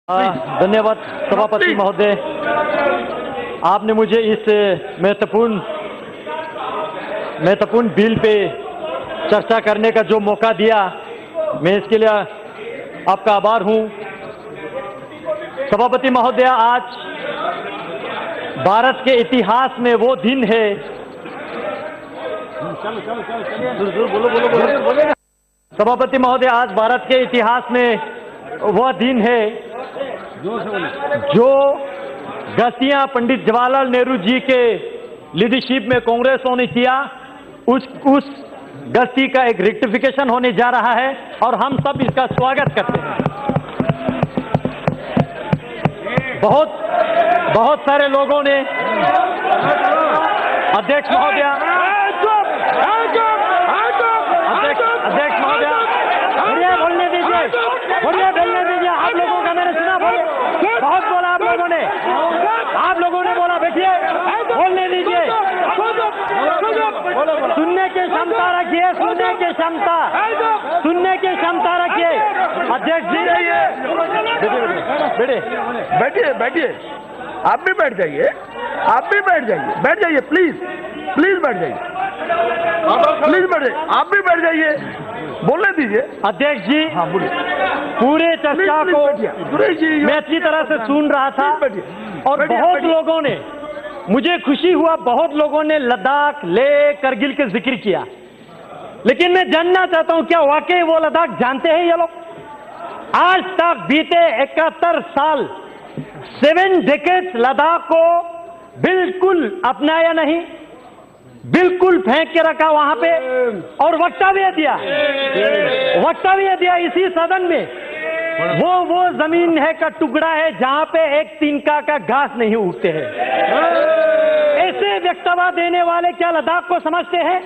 धन्यवाद सभापति महोदय, आपने मुझे इस महत्वपूर्ण बिल पे चर्चा करने का जो मौका दिया, मैं इसके लिए आपका आभार हूं। सभापति महोदय, आज भारत के इतिहास में वो दिन है, सभापति महोदय, आज भारत के इतिहास में वह दिन है जो गलतियां पंडित जवाहरलाल नेहरू जी के लीडरशिप में कांग्रेसों ने किया, उस गलती का एक रेक्टिफिकेशन होने जा रहा है और हम सब इसका स्वागत करते हैं। बहुत सारे लोगों ने, अध्यक्ष महोदय, बोलने दीजिए, आप लोगों का मैंने सुना, बहुत बोला आप लोगों ने बोला, बैठिए, बोलने दीजिए, सुनने की क्षमता रखिए, सुनने की क्षमता रखिए। अध्यक्ष जी, बैठिए, आप भी बैठ जाइए, प्लीज बैठ जाइए, आप भी बैठ जाइए, बोलने दीजिए। अध्यक्ष जी, हाँ बोलिए। पूरे चर्चा को मैं अच्छी तरह से सुन रहा था और बहुत लोगों ने, मुझे खुशी हुआ, बहुत लोगों ने लद्दाख, लेह, करगिल का जिक्र किया, लेकिन मैं जानना चाहता हूं क्या वाकई वो लद्दाख जानते हैं ये लोग? आज तक बीते 71 साल, 7 डेकेड्स लद्दाख को बिल्कुल अपनाया नहीं, बिल्कुल फेंक के रखा वहां पे और वक्तव्य दिया इसी सदन में। वो जमीन है का टुकड़ा है जहां पे एक तिनका का घास नहीं उगते हैं। ऐसे वक्तव्य देने वाले क्या लद्दाख को समझते हैं?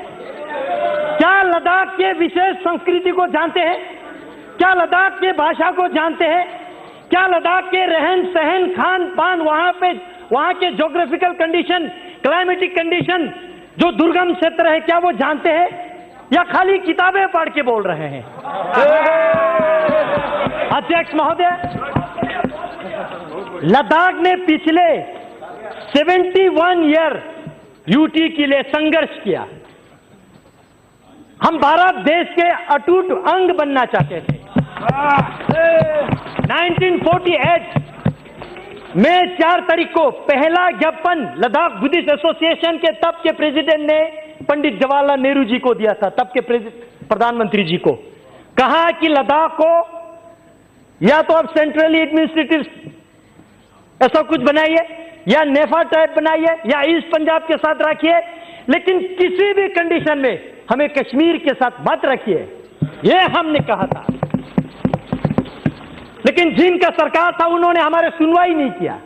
क्या लद्दाख के विशेष संस्कृति को जानते हैं? क्या लद्दाख के भाषा को जानते हैं? क्या लद्दाख के रहन सहन, खान पान, वहां के ज्योग्राफिकल कंडीशन, क्लाइमेटिक कंडीशन, जो दुर्गम क्षेत्र है, क्या वो जानते हैं या खाली किताबें पढ़ के बोल रहे हैं? अध्यक्ष महोदय, लद्दाख ने पिछले 71 ईयर यूटी के लिए संघर्ष किया। हम भारत देश के अटूट अंग बनना चाहते थे। 1948 मई 4 तारीख को पहला ज्ञापन लद्दाख बुद्धिस्ट एसोसिएशन के तब के प्रेसिडेंट ने पंडित जवाहरलाल नेहरू जी को दिया था, तब के प्रधानमंत्री जी को। कहा कि लद्दाख को या तो अब सेंट्रली एडमिनिस्ट्रेटिव ऐसा कुछ बनाइए, या नेफा टाइप बनाइए, या ईस्ट पंजाब के साथ रखिए, लेकिन किसी भी कंडीशन में हमें कश्मीर के साथ मत रखिए, यह हमने कहा था। लेकिन जिनका सरकार था उन्होंने हमारे सुनवाई नहीं किया,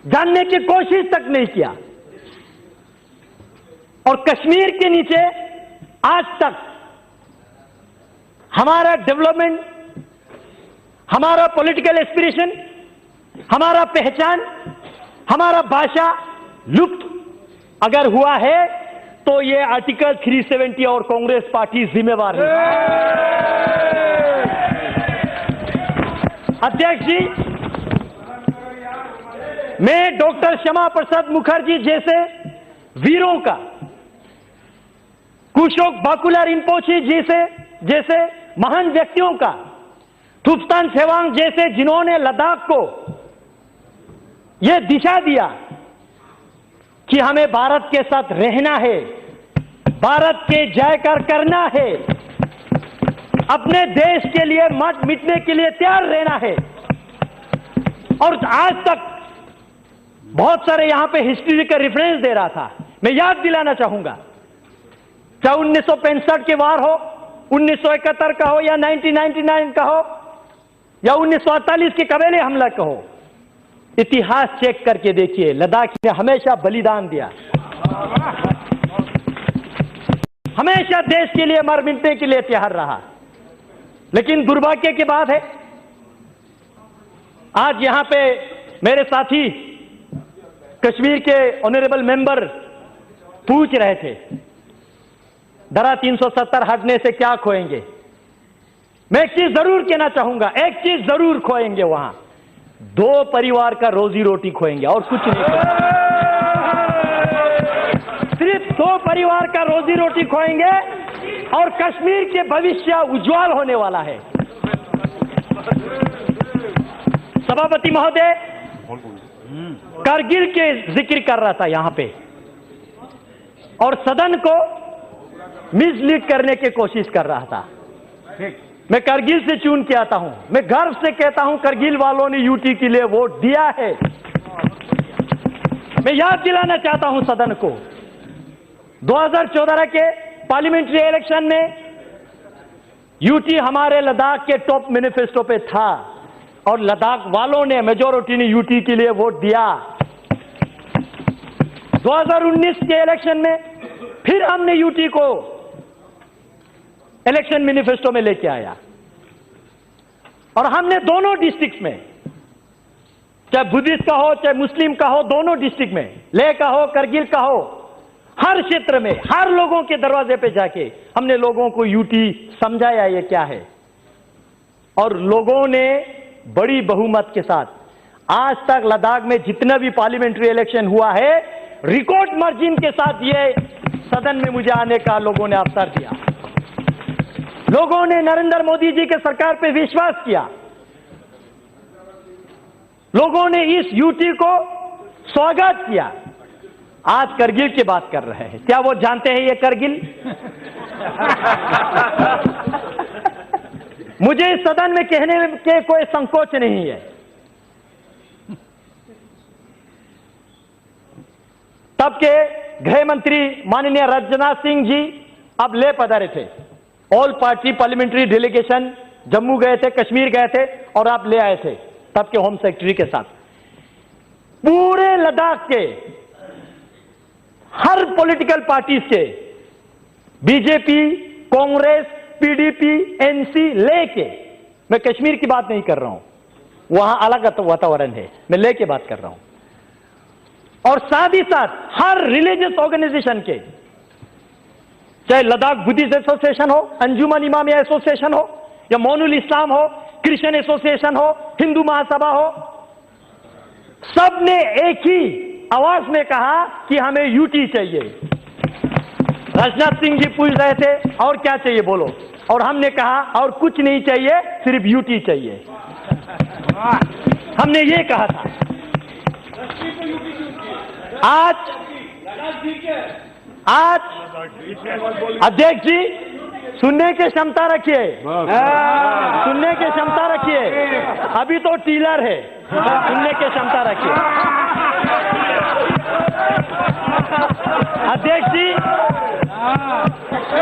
जानने की कोशिश तक नहीं किया, और कश्मीर के नीचे आज तक हमारा डेवलपमेंट, हमारा पॉलिटिकल एस्पिरेशन, हमारा पहचान, हमारा भाषा लुप्त अगर हुआ है तो ये आर्टिकल 370 और कांग्रेस पार्टी जिम्मेवार है। अध्यक्ष जी, मैं डॉक्टर श्यामा प्रसाद मुखर्जी जैसे वीरों का, कुशोक बाकुला रिम्पोची जैसे महान व्यक्तियों का, थुप्तान सेवांग जैसे, जिन्होंने लद्दाख को यह दिशा दिया कि हमें भारत के साथ रहना है, भारत के जयकार करना है, अपने देश के लिए मत मिटने के लिए तैयार रहना है। और आज तक बहुत सारे यहां पे हिस्ट्री का रेफरेंस दे रहा था, मैं याद दिलाना चाहूंगा, चाहे 1965 के वार हो, 1971 का हो, या 1999 का हो, या 1948 के कबीले हमला का हो, इतिहास चेक करके देखिए, लद्दाख ने हमेशा बलिदान दिया, हमेशा देश के लिए मर मिटने के लिए तैयार रहा। लेकिन दुर्भाग्य की बात है, आज यहां पे मेरे साथी कश्मीर के ऑनरेबल मेंबर पूछ रहे थे, धारा 370 हटने से क्या खोएंगे? मैं एक चीज जरूर कहना चाहूंगा, एक चीज जरूर खोएंगे वहां, 2 परिवार का रोजी रोटी खोएंगे और कुछ नहीं खोएंगे। सिर्फ 2 परिवार का रोजी रोटी खोएंगे और कश्मीर के भविष्य उज्जवल होने वाला है। सभापति महोदय करगिल के जिक्र कर रहा था यहां पे और सदन को मिसलीड करने की कोशिश कर रहा था। मैं करगिल से चुन के आता हूं, मैं गर्व से कहता हूं करगिल वालों ने यूटी के लिए वोट दिया है। मैं याद दिलाना चाहता हूं सदन को 2014 के पार्लियामेंट्री इलेक्शन में यूटी हमारे लद्दाख के टॉप मैनिफेस्टो पे था और लद्दाख वालों ने मेजॉरिटी ने यूटी के लिए वोट दिया। 2019 के इलेक्शन में फिर हमने यूटी को इलेक्शन मैनिफेस्टो में लेके आया और हमने दोनों डिस्ट्रिक्ट में, चाहे बुद्धिस्ट का हो चाहे मुस्लिम का हो, दोनों डिस्ट्रिक्ट में, लेह का हो करगिल का हो, हर क्षेत्र में हर लोगों के दरवाजे पे जाके हमने लोगों को यूटी समझाया ये क्या है और लोगों ने बड़ी बहुमत के साथ आज तक लद्दाख में जितना भी पार्लियामेंट्री इलेक्शन हुआ है रिकॉर्ड मार्जिन के साथ ये सदन में मुझे आने का लोगों ने अवसर दिया। लोगों ने नरेंद्र मोदी जी के सरकार पे विश्वास किया। लोगों ने इस यूटी को स्वागत किया। आज करगिल की बात कर रहे हैं, क्या वो जानते हैं ये करगिल? मुझे इस सदन में कहने के कोई संकोच नहीं है। तब के गृह मंत्री माननीय राजनाथ सिंह जी अब ले पधारे थे। All party parliamentary delegation Jammu गए थे, कश्मीर गए थे और आप ले आए थे तब के होम सेक्रेटरी के साथ। पूरे लद्दाख के हर पॉलिटिकल पार्टीज के, बीजेपी, कांग्रेस, पीडीपी, एनसी लेके, मैं कश्मीर की बात नहीं कर रहा हूं, वहां अलग वातावरण है, मैं लेके बात कर रहा हूं। और साथ ही साथ हर रिलीजियस ऑर्गेनाइजेशन के, चाहे लद्दाख बुद्धिस्ट एसोसिएशन हो, अंजुमन इमामिया एसोसिएशन हो या मोनुल इस्लाम हो, क्रिश्चियन एसोसिएशन हो, हिंदू महासभा हो, सबने एक ही आवाज में कहा कि हमें यूटी चाहिए। राजनाथ सिंह जी पूछ रहे थे और क्या चाहिए बोलो, और हमने कहा और कुछ नहीं चाहिए, सिर्फ यूटी चाहिए। हमने ये कहा था। आज अध्यक्ष जी सुनने की क्षमता रखिए, सुनने की क्षमता रखिए, अभी तो टीलर है, सुनने की क्षमता रखिए। अध्यक्ष जी,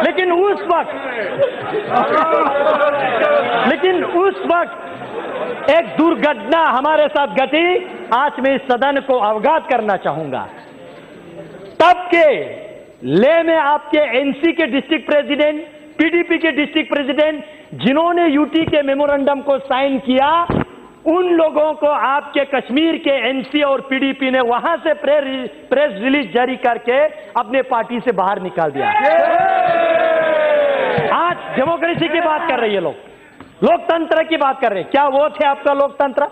लेकिन उस वक्त एक दुर्घटना हमारे साथ घटी, आज मैं इस सदन को अवगत करना चाहूंगा। तब के ले में आपके एनसी के डिस्ट्रिक्ट प्रेसिडेंट, पीडीपी के डिस्ट्रिक्ट प्रेसिडेंट, जिन्होंने यूटी के मेमोरेंडम को साइन किया, उन लोगों को आपके कश्मीर के एनसी और पीडीपी ने वहां से प्रेस रिलीज जारी करके अपने पार्टी से बाहर निकाल दिया। आज डेमोक्रेसी की बात कर रही है लोग, लोकतंत्र की बात कर रहे हैं। क्या वो थे आपका लोकतंत्र?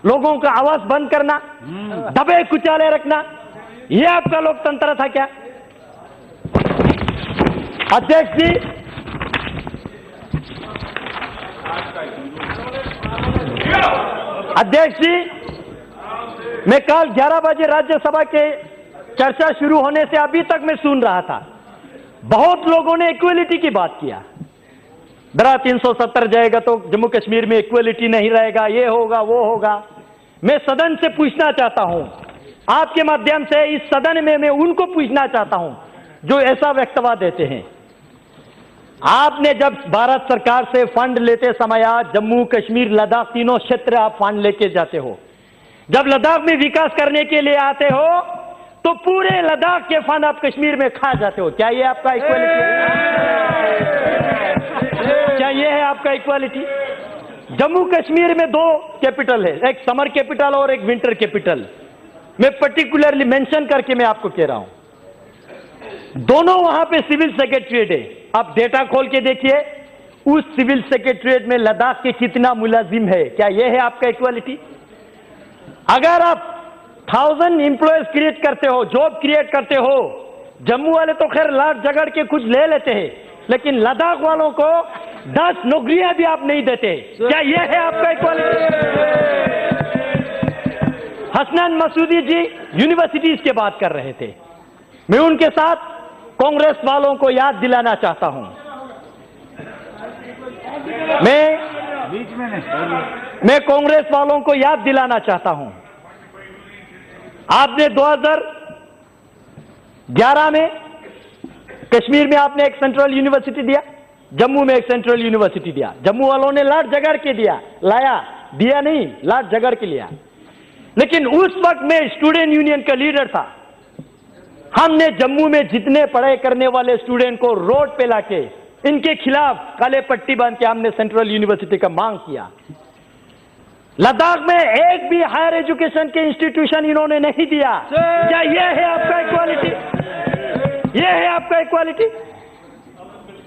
लोगों का आवाज बंद करना, दबे कुचाले रखना, ये आपका लोकतंत्र था क्या? अध्यक्ष जी, मैं कल 11 बजे राज्यसभा के चर्चा शुरू होने से अभी तक मैं सुन रहा था, बहुत लोगों ने इक्वलिटी की बात किया। धारा 370 जाएगा तो जम्मू कश्मीर में इक्वलिटी नहीं रहेगा, ये होगा वो होगा। मैं सदन से पूछना चाहता हूं, आपके माध्यम से इस सदन में मैं उनको पूछना चाहता हूं जो ऐसा वक्तव्य देते हैं। आपने जब भारत सरकार से फंड लेते समय जम्मू कश्मीर लद्दाख तीनों क्षेत्र आप फंड लेके जाते हो, जब लद्दाख में विकास करने के लिए आते हो तो पूरे लद्दाख के फंड आप कश्मीर में खा जाते हो। क्या ये आपका इक्वालिटी है? क्या ये है आपका इक्वालिटी? जम्मू कश्मीर में 2 कैपिटल है, एक समर कैपिटल और एक विंटर कैपिटल। मैं पर्टिकुलरली मेंशन करके मैं आपको कह रहा हूं, दोनों वहां पे सिविल सेक्रेटरीट है। आप डेटा खोल के देखिए, उस सिविल सेक्रेटरीट में लद्दाख के कितना मुलाजिम है। क्या यह है आपका इक्वालिटी? अगर आप 1000 एम्प्लॉयज क्रिएट करते हो, जॉब क्रिएट करते हो, जम्मू वाले तो खैर लाट झगड़ के कुछ ले लेते हैं, लेकिन लद्दाख वालों को 10 नौकरियां भी आप नहीं देते। क्या यह है आपका इक्वालिटी? हसनैन मसूदी जी यूनिवर्सिटीज की बात कर रहे थे। मैं उनके साथ कांग्रेस वालों को याद दिलाना चाहता हूं। मैं कांग्रेस वालों को याद दिलाना चाहता हूं, आपने 2011 में कश्मीर में आपने एक सेंट्रल यूनिवर्सिटी दिया, जम्मू में एक सेंट्रल यूनिवर्सिटी दिया। जम्मू वालों ने लाट झगड़ के दिया नहीं, लाट झगड़ के लिया। लेकिन उस वक्त में स्टूडेंट यूनियन का लीडर था। हमने जम्मू में जितने पढ़ाई करने वाले स्टूडेंट को रोड पे लाके इनके खिलाफ काले पट्टी बांध के हमने सेंट्रल यूनिवर्सिटी का मांग किया। लद्दाख में एक भी हायर एजुकेशन के इंस्टीट्यूशन इन्होंने नहीं दिया। क्या यह है आपका इक्वालिटी? यह है आपका इक्वालिटी?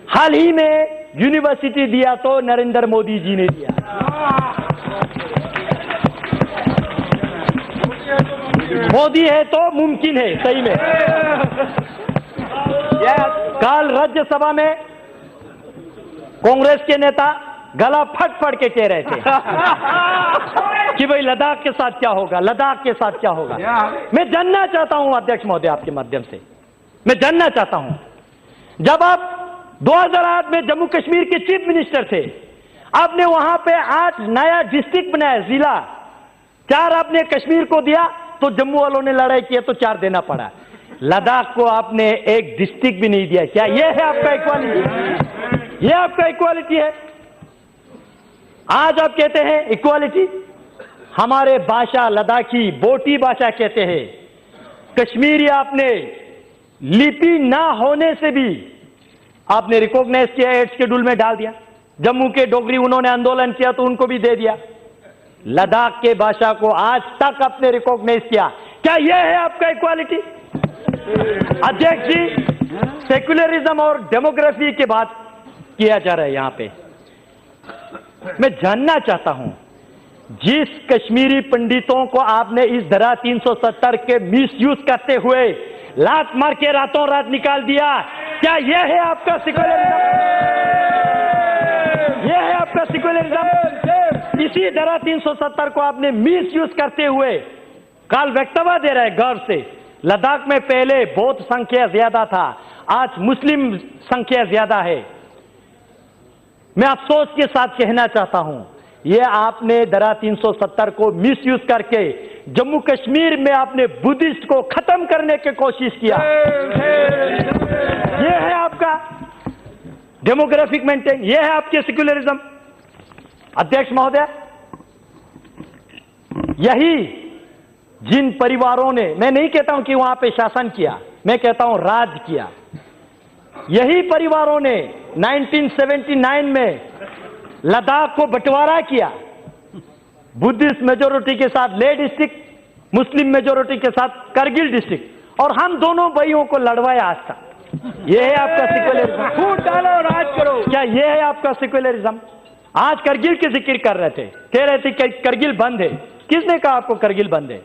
हाल ही में यूनिवर्सिटी दिया तो नरेंद्र मोदी जी ने दिया। मोदी है तो मुमकिन है, सही में। कल राज्यसभा में कांग्रेस के नेता गला फट फट के कह रहे थे कि भाई लद्दाख के साथ क्या होगा, लद्दाख के साथ क्या होगा। मैं जानना चाहता हूं अध्यक्ष महोदय, आपके माध्यम से मैं जानना चाहता हूं, जब आप 2008 में जम्मू कश्मीर के चीफ मिनिस्टर थे, आपने वहां पे 8 नया डिस्ट्रिक्ट बनाया, जिला 4 आपने कश्मीर को दिया, तो जम्मू वालों ने लड़ाई किया तो 4 देना पड़ा। लद्दाख को आपने एक डिस्ट्रिक्ट भी नहीं दिया। क्या यह है आपका इक्वालिटी? यह आपका इक्वालिटी है? आज आप कहते हैं इक्वालिटी। हमारे भाषा लद्दाखी बोटी भाषा कहते हैं। कश्मीरी आपने लिपि ना होने से भी आपने रिकॉग्नाइज किया, 8 शेड्यूल में डाल दिया। जम्मू के डोगरी उन्होंने आंदोलन किया तो उनको भी दे दिया। लद्दाख के भाषा को आज तक आपने रिकॉग्नाइज किया। क्या यह है आपका इक्वालिटी? अध्यक्ष जी, सेक्युलरिज्म और डेमोग्राफी की बात किया जा रहा है यहां पे। मैं जानना चाहता हूं, जिस कश्मीरी पंडितों को आपने इस धारा 370 के मिसयूज करते हुए लात मार के रातों रात निकाल दिया, क्या यह है आपका सेक्युलरिज्म? यह है आपका सेक्युलरिज्म? इसी धारा 370 को आपने मिसयूज करते हुए काल वक्तव्य दे रहे गर्व से। लद्दाख में पहले बौद्ध संख्या ज्यादा था, आज मुस्लिम संख्या ज्यादा है। मैं अफसोस के साथ कहना चाहता हूं, यह आपने धारा 370 को मिसयूज करके जम्मू कश्मीर में आपने बुद्धिस्ट को खत्म करने की कोशिश किया। यह है आपका डेमोग्राफिक मेंटेन, यह है आपके सेक्युलरिज्म। अध्यक्ष महोदय, यही जिन परिवारों ने, मैं नहीं कहता हूं कि वहां पे शासन किया, मैं कहता हूं राज किया, यही परिवारों ने 1979 में लद्दाख को बंटवारा किया। बुद्धिस्ट मेजोरिटी के साथ लेह डिस्ट्रिक्ट, मुस्लिम मेजोरिटी के साथ करगिल डिस्ट्रिक्ट, और हम दोनों भाइयों को लड़वाया आज तक। यह है आपका सेक्युलरिज्म? फूट डालो, राज करो। क्या यह है आपका सेक्युलरिज्म? आज करगिल की जिक्र कर रहे थे, कह रहे थे करगिल बंद है। किसने कहा आपको करगिल बंद है?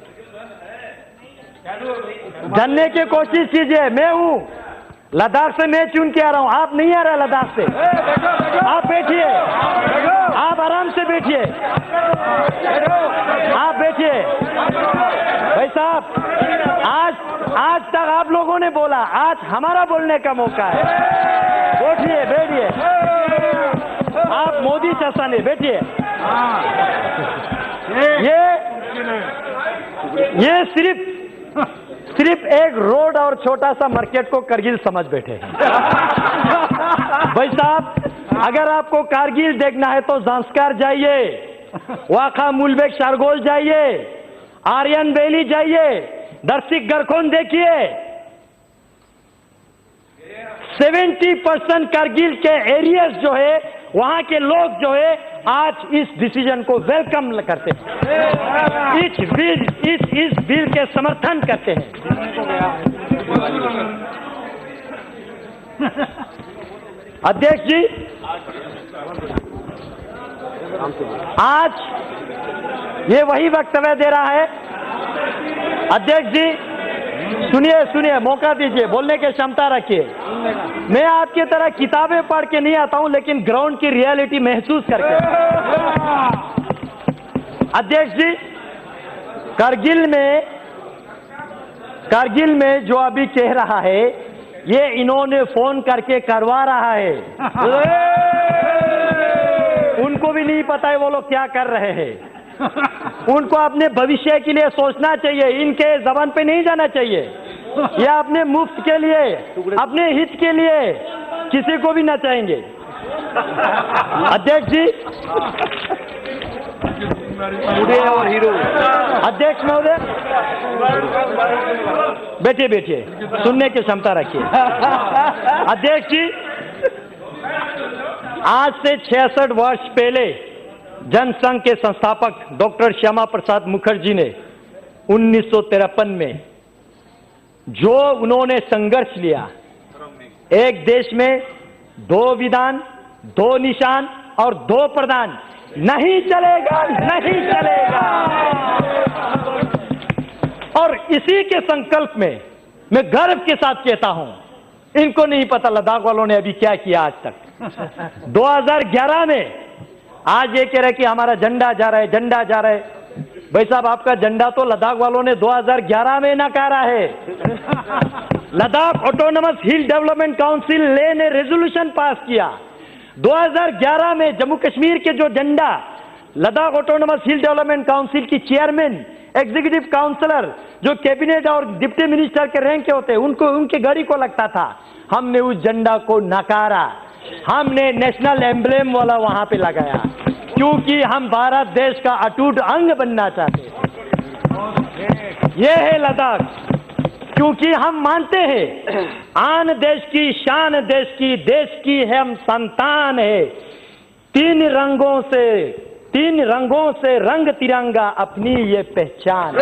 जानने की कोशिश कीजिए। मैं हूं लद्दाख से, मैं चुन के आ रहा हूं, आप नहीं आ रहा लद्दाख से। आप बैठिए, आप आराम से बैठिए, आप बैठिए। भाई साहब, आज तक आप लोगों ने बोला, आज हमारा बोलने का मौका है। बैठिए, बैठिए, आप मोदी शासन है, बैठिए। ये सिर्फ एक रोड और छोटा सा मार्केट को करगिल समझ बैठे हैं। भाई साहब, अगर आपको कारगिल देखना है तो जांस्कार जाइए, वाखा मुलबेक शारगोल जाइए, आर्यन वैली जाइए, दर्शिक गरखोन देखिए। 70% कारगिल के एरियाज जो है, वहां के लोग जो है आज इस डिसीजन को वेलकम करते हैं, इस बिल के समर्थन करते हैं। अध्यक्ष जी, आज ये वही वक्तव्य दे रहा है। अध्यक्ष जी सुनिए सुनिए, मौका दीजिए, बोलने की क्षमता रखिए। मैं आपकी तरह किताबें पढ़ के नहीं आता हूं, लेकिन ग्राउंड की रियलिटी महसूस करके। अध्यक्ष जी, कारगिल में जो अभी कह रहा है, ये इन्होंने फोन करके करवा रहा है। उनको भी नहीं पता है वो लोग क्या कर रहे हैं। उनको अपने भविष्य के लिए सोचना चाहिए, इनके जबान पे नहीं जाना चाहिए। या अपने मुफ्त के लिए, अपने हित के लिए किसी को भी नचाएंगे। अध्यक्ष जी, और हीरो अध्यक्ष महोदय, बैठिए बैठिए, सुनने की क्षमता रखिए। अध्यक्ष जी, आज से 66 वर्ष पहले जनसंघ के संस्थापक डॉक्टर श्यामा प्रसाद मुखर्जी ने 1953 में जो उन्होंने संघर्ष लिया, एक देश में 2 विधान, 2 निशान और 2 प्रधान, नहीं चलेगा, नहीं चलेगा। और इसी के संकल्प में मैं गर्व के साथ कहता हूं, इनको नहीं पता लद्दाख वालों ने अभी क्या किया आज तक। 2011 में आज ये कह रहे कि हमारा झंडा जा रहा है, झंडा जा रहा है। भाई साहब, आपका झंडा तो लद्दाख वालों ने 2011 में नकारा है। लद्दाख ऑटोनमस हिल डेवलपमेंट काउंसिल ने रेजोल्यूशन पास किया 2011 में। जम्मू कश्मीर के जो झंडा लद्दाख ऑटोनमस हिल डेवलपमेंट काउंसिल की चेयरमैन, एग्जीक्यूटिव काउंसलर, जो कैबिनेट और डिप्टी मिनिस्टर के रैंक के होते, उनको उनके गाड़ी को लगता था, हमने उस झंडा को नकारा। हमने नेशनल एम्ब्लेम वाला वहां पे लगाया, क्योंकि हम भारत देश का अटूट अंग बनना चाहते हैं। ये है लद्दाख, क्योंकि हम मानते हैं आन देश की शान, देश की हम संतान है। 3 रंगों से रंग तिरंगा अपनी ये पहचान।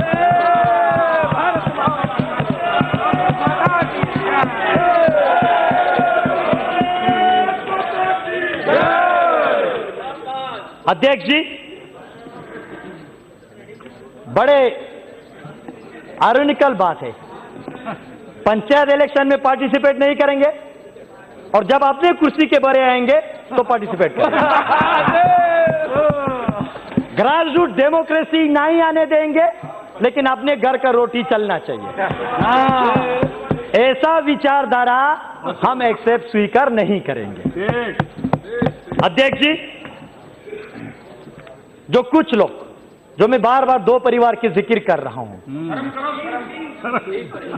अध्यक्ष जी, बड़े आयरनिकल बात है, पंचायत इलेक्शन में पार्टिसिपेट नहीं करेंगे और जब अपने कुर्सी के बारे आएंगे तो पार्टिसिपेट करेंगे। ग्रास रूट डेमोक्रेसी नहीं आने देंगे, लेकिन अपने घर का रोटी चलना चाहिए। ऐसा विचारधारा हम एक्सेप्ट स्वीकार नहीं करेंगे। अध्यक्ष जी, जो कुछ लोग, जो मैं बार बार 2 परिवार की जिक्र कर रहा हूं,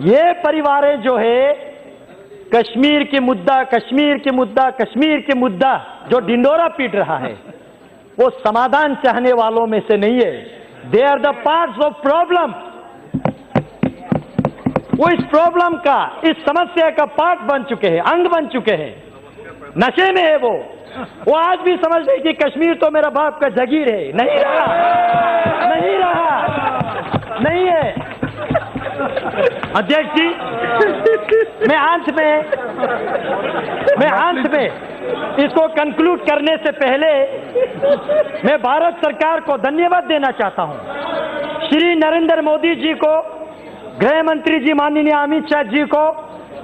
ये परिवारें जो है कश्मीर के मुद्दा जो ढिंडोरा पीट रहा है, वो समाधान चाहने वालों में से नहीं है। They are the parts of problem. वो इस प्रॉब्लम का, इस समस्या का पार्ट बन चुके हैं, अंग बन चुके हैं। नशे में है वो आज भी समझ रहे कि कश्मीर तो मेरा बाप का जागीर है। नहीं रहा, नहीं है। अध्यक्ष जी, मैं अंत में इसको कंक्लूड करने से पहले मैं भारत सरकार को धन्यवाद देना चाहता हूं। श्री नरेंद्र मोदी जी को, गृह मंत्री जी माननीय अमित शाह जी को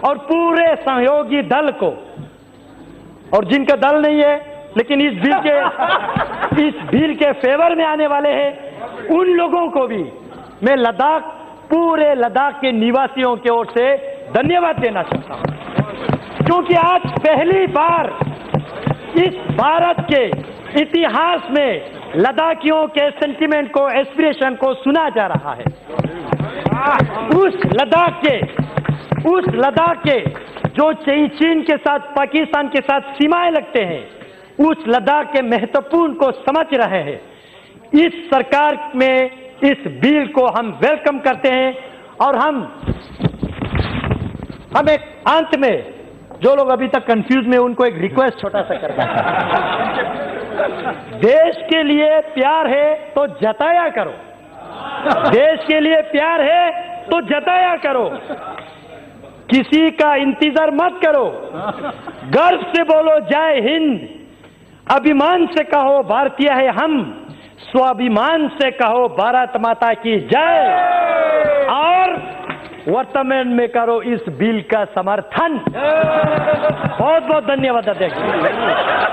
और पूरे सहयोगी दल को, और जिनका दल नहीं है लेकिन इस बिल के फेवर में आने वाले हैं, उन लोगों को भी मैं पूरे लद्दाख के निवासियों की ओर से धन्यवाद देना चाहता हूं, क्योंकि आज पहली बार इस भारत के इतिहास में लद्दाखियों के सेंटिमेंट को, एस्पिरेशन को सुना जा रहा है। उस लद्दाख के जो चीन के साथ, पाकिस्तान के साथ सीमाएं लगते हैं, उस लद्दाख के महत्वपूर्ण को समझ रहे हैं। इस सरकार में इस बिल को हम वेलकम करते हैं और हम एक अंत में, जो लोग अभी तक कंफ्यूज में, उनको एक रिक्वेस्ट छोटा सा करता है। देश के लिए प्यार है तो जताया करो, देश के लिए प्यार है तो जताया करो, किसी का इंतजार मत करो। गर्व से बोलो जय हिंद, अभिमान से कहो भारतीय है हम, स्वाभिमान से कहो भारत माता की जय और वर्तमान में करो इस बिल का समर्थन। बहुत बहुत धन्यवाद अध्यक्ष।